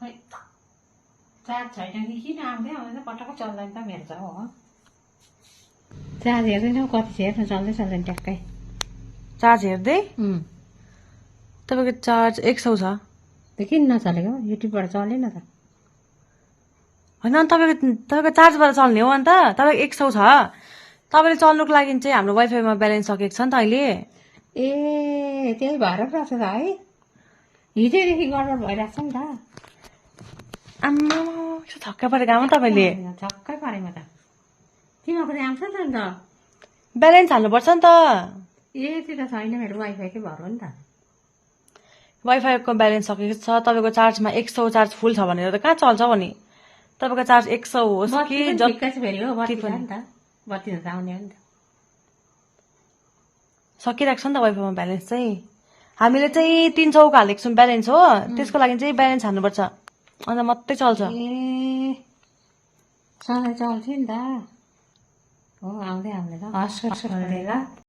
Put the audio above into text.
खै चार्ज छैन कि किन आउँदै आउँदैन पटक्कै चल्दैन त मेरो त हो चार्ज हेर्दैन कति छ हेर्नु चल्दै चल्दैन ट्याक्कै चार्ज हेर्दै तपाईँको चार्ज 100 छ त्यो किन नचलेको युट्युबबाट चलेन त होइन तपाईँको चार्जबाट चल्ने हो अन्त तपाईँको 100 छ तपाईँले चल्नुको लागि चाहिँ हाम्रो वाइफाईमा ब्यालेन्स सकेको छ नि त अहिले ए त्यही भएर पो रहेछ त है हिजोदेखि गडबड भइरहेको छ नि त आम्मा छक्कै परेको आमा तपाईँले छक्कै परेँ म त तिमीहरूको चाहिँ आउँछ नि त ब्यालेन्स हाल्नुपर्छ नि त ए त्यो त छैन मेरो वाइफाईकै भएर हो नि त वाइफाईको ब्यालेन्स सकेको छ तपाईँको चार्जमा 100 चार्ज फुल छ भनेर त कहाँ चल्छ भने तपाईँको चार्ज 100 होस् कि ठिक्कै छ फेरि हो बत्ती छ नि त बत्ती त आउने हो नि त सकिरहेको छ नि त वाइफाईमा ब्यालेन्स चाहिँ हामीले चाहिँ 300 को हालेको छौँ ब्यालेन्स हो त्यसको लागि चाहिँ ब्यालेन्स हाल्नुपर्छ अन्त मात्रै चल्छ ए सधैँ चल्थ्यो नि त हो आउँदै आउँदै ल हस्